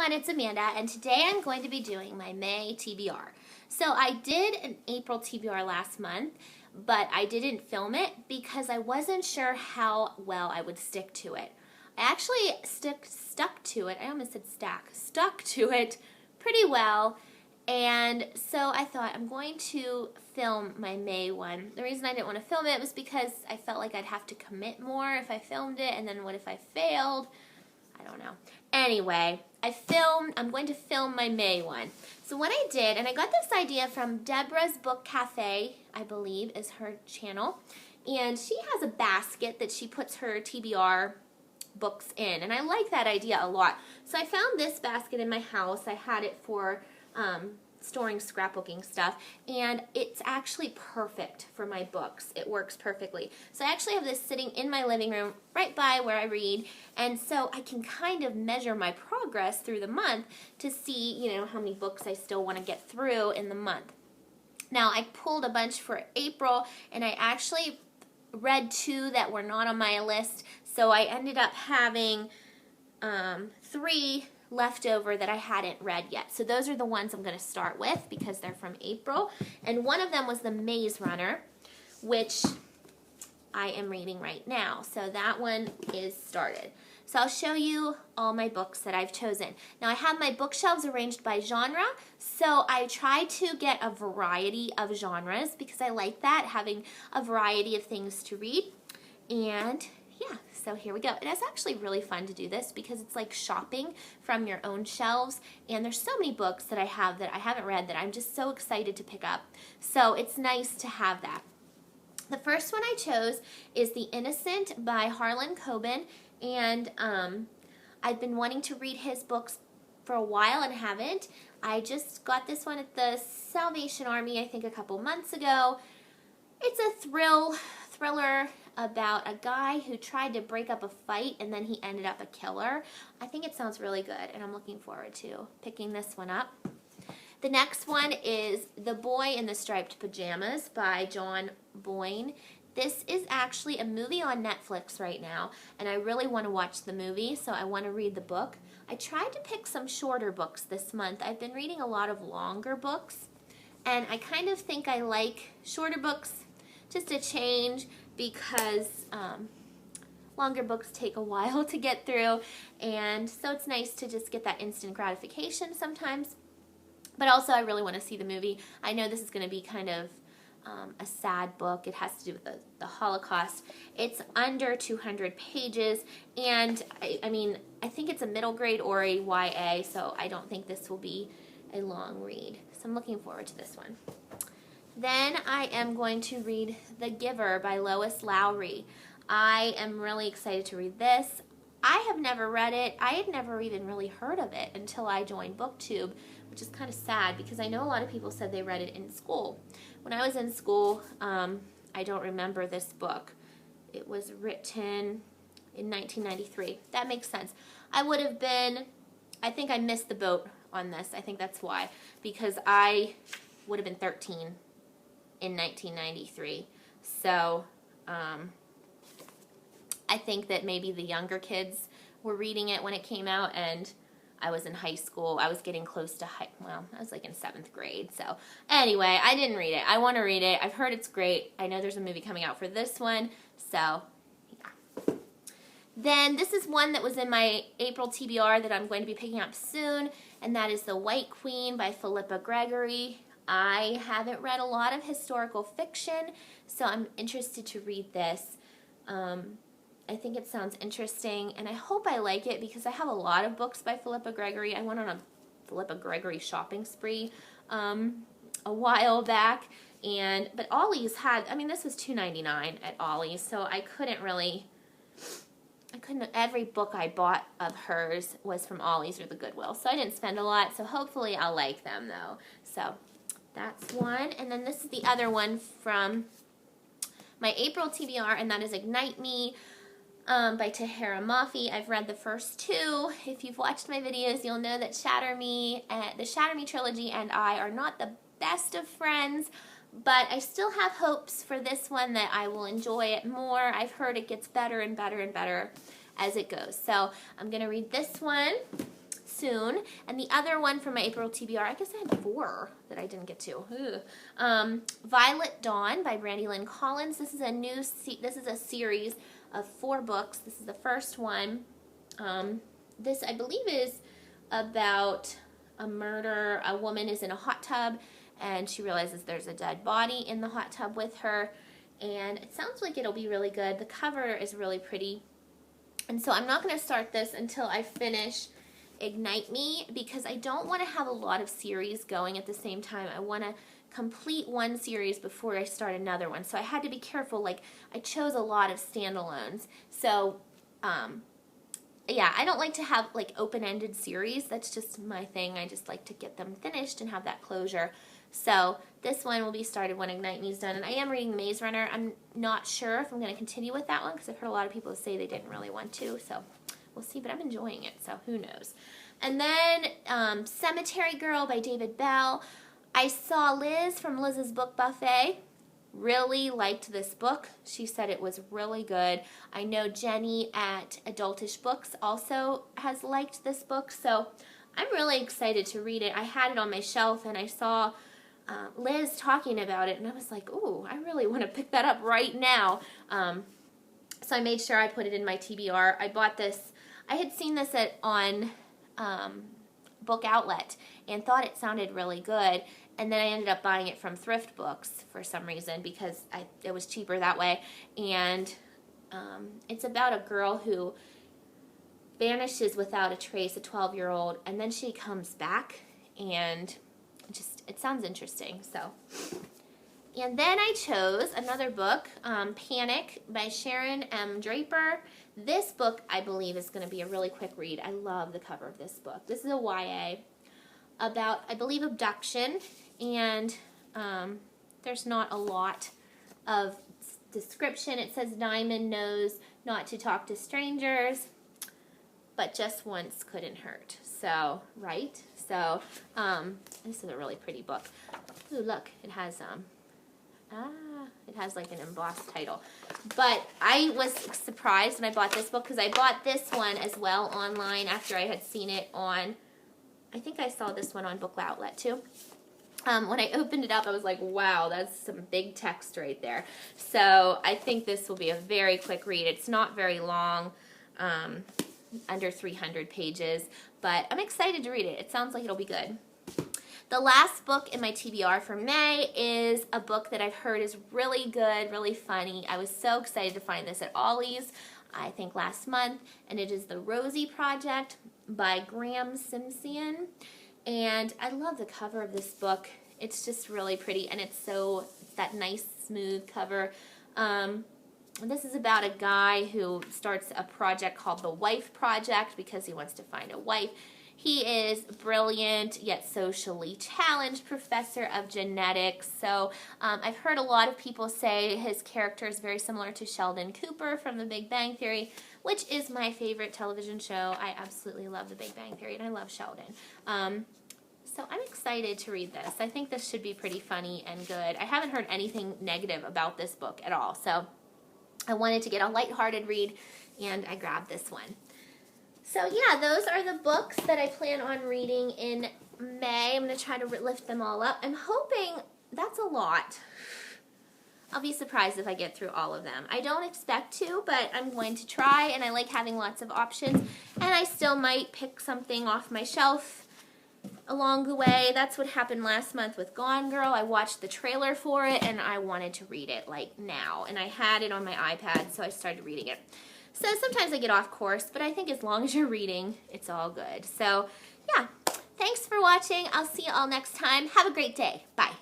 everyone, it's Amanda, and today I'm going to be doing my May TBR. So I did an April TBR last month, but I didn't film it because I wasn't sure how well I would stick to it. I actually stuck to it, I almost said stuck to it pretty well, and so I thought I'm going to film my May one. The reason I didn't want to film it was because I felt like I'd have to commit more if I filmed it, and then what if I failed? I don't know. Anyway, I'm going to film my May one. So what I did, and I got this idea from Deborah's Book Cafe, I believe is her channel, and she has a basket that she puts her TBR books in, and I like that idea a lot. So I found this basket in my house. I had it for storing scrapbooking stuff, and it's actually perfect for my books. It works perfectly. So I actually have this sitting in my living room right by where I read, and so I can kind of measure my progress through the month to see, you know, how many books I still want to get through in the month. Now, I pulled a bunch for April, and I actually read 2 that were not on my list, so I ended up having 3 left over that I hadn't read yet. So those are the ones I'm going to start with because they're from April. And one of them was The Maze Runner, which I am reading right now. So that one is started. So I'll show you all my books that I've chosen. Now I have my bookshelves arranged by genre, so I try to get a variety of genres because I like that, having a variety of things to read. And yeah, so here we go. It is actually really fun to do this because it's like shopping from your own shelves, and there's so many books that I have that I haven't read that I'm just so excited to pick up. So it's nice to have that. The first one I chose is The Innocent by Harlan Coben, and I've been wanting to read his books for a while and haven't. I just got this one at the Salvation Army, I think a couple months ago. It's a thriller about a guy who tried to break up a fight and then he ended up a killer. I think it sounds really good, and I'm looking forward to picking this one up. The next one is The Boy in the Striped Pajamas by John Boyne. This is actually a movie on Netflix right now, and I really want to watch the movie, so I want to read the book. I tried to pick some shorter books this month. I've been reading a lot of longer books, and I kind of think I like shorter books just a change because longer books take a while to get through, and so it's nice to just get that instant gratification sometimes. But also I really want to see the movie. I know this is going to be kind of a sad book. It has to do with the Holocaust. It's under 200 pages, and I mean, I think it's a middle grade or a YA, so I don't think this will be a long read. So I'm looking forward to this one. Then I am going to read The Giver by Lois Lowry. I am really excited to read this. I have never read it. I had never even really heard of it until I joined BookTube, which is kind of sad because I know a lot of people said they read it in school. When I was in school, I don't remember this book. It was written in 1993. That makes sense. I would have been, I think I missed the boat on this. I think that's why, because I would have been 13 in 1993. So I think that maybe the younger kids were reading it when it came out, and I was in high school. I was getting close to I was like in 7th grade. So anyway, I didn't read it. I want to read it. I've heard it's great. I know there's a movie coming out for this one. So yeah. Then this is one that was in my April TBR that I'm going to be picking up soon, and that is The White Queen by Philippa Gregory. I haven't read a lot of historical fiction, so I'm interested to read this. I think it sounds interesting, and I hope I like it because I have a lot of books by Philippa Gregory. I went on a Philippa Gregory shopping spree a while back, but Ollie's had, I mean, this was $2.99 at Ollie's, so I couldn't, every book I bought of hers was from Ollie's or the Goodwill, so I didn't spend a lot, so hopefully I'll like them, though. So that's one, and then this is the other one from my April TBR, and that is Ignite Me by Tahara Mafi. I've read the first 2. If you've watched my videos, you'll know that the Shatter Me trilogy and I are not the best of friends, but I still have hopes for this one that I will enjoy it more. I've heard it gets better and better and better as it goes. So I'm going to read this one. soon. And the other one for my April TBR, I guess I had 4 that I didn't get to. Violet Dawn by Brandy Lynn Collins. This is a this is a series of 4 books. This is the first one. This, I believe, is about a murder. A woman is in a hot tub, and she realizes there's a dead body in the hot tub with her. And it sounds like it'll be really good. The cover is really pretty. And so I'm not going to start this until I finish Ignite Me, because I don't want to have a lot of series going at the same time. I want to complete one series before I start another one. So I had to be careful. Like, I chose a lot of standalones. So, yeah, I don't like to have like open-ended series. That's just my thing. I just like to get them finished and have that closure. So this one will be started when Ignite Me is done. And I am reading Maze Runner. I'm not sure if I'm going to continue with that one, because I've heard a lot of people say they didn't really want to. So we'll see, but I'm enjoying it, so who knows. And then Cemetery Girl by David Bell. I saw Liz from Liz's Book Buffet. Really liked this book. She said it was really good. I know Jenny at Adultish Books also has liked this book, so I'm really excited to read it. I had it on my shelf, and I saw Liz talking about it, and I was like, ooh, I really want to pick that up right now. So I made sure I put it in my TBR. I bought this. I had seen this on Book Outlet and thought it sounded really good, and then I ended up buying it from Thrift Books for some reason, because it was cheaper that way. And it's about a girl who vanishes without a trace, a 12-year-old, and then she comes back, and it sounds interesting. So, and then I chose another book, Panic by Sharon M. Draper. This book, I believe, is going to be a really quick read. I love the cover of this book. This is a YA about, I believe, abduction, and there's not a lot of description. It says Diamond knows not to talk to strangers, but just once couldn't hurt. So, right? So, this is a really pretty book. Ooh, look, it has it has like an embossed title. But I was surprised when I bought this book, because I bought this one as well online after I had seen it on, I think I saw this one on Book Outlet too. When I opened it up, I was like, wow, that's some big text right there. So I think this will be a very quick read. It's not very long, under 300 pages, but I'm excited to read it. It sounds like it'll be good. The last book in my TBR for May is a book that I've heard is really good, really funny. I was so excited to find this at Ollie's, I think last month, and it is The Rosie Project by Graham Simpson. And I love the cover of this book. It's just really pretty, and it's that nice, smooth cover. This is about a guy who starts a project called the Wife Project because he wants to find a wife. He is brilliant, yet socially challenged professor of genetics. So I've heard a lot of people say his character is very similar to Sheldon Cooper from The Big Bang Theory, which is my favorite television show. I absolutely love The Big Bang Theory, and I love Sheldon. So I'm excited to read this. I think this should be pretty funny and good. I haven't heard anything negative about this book at all. So I wanted to get a lighthearted read, and I grabbed this one. So yeah, those are the books that I plan on reading in May. I'm going to try to lift them all up. I'm hoping that's a lot. I'll be surprised if I get through all of them. I don't expect to, but I'm going to try, and I like having lots of options. And I still might pick something off my shelf along the way. That's what happened last month with Gone Girl. I watched the trailer for it, and I wanted to read it like now. And I had it on my iPad, so I started reading it. So sometimes I get off course, but I think as long as you're reading, it's all good. So yeah, thanks for watching. I'll see you all next time. Have a great day. Bye.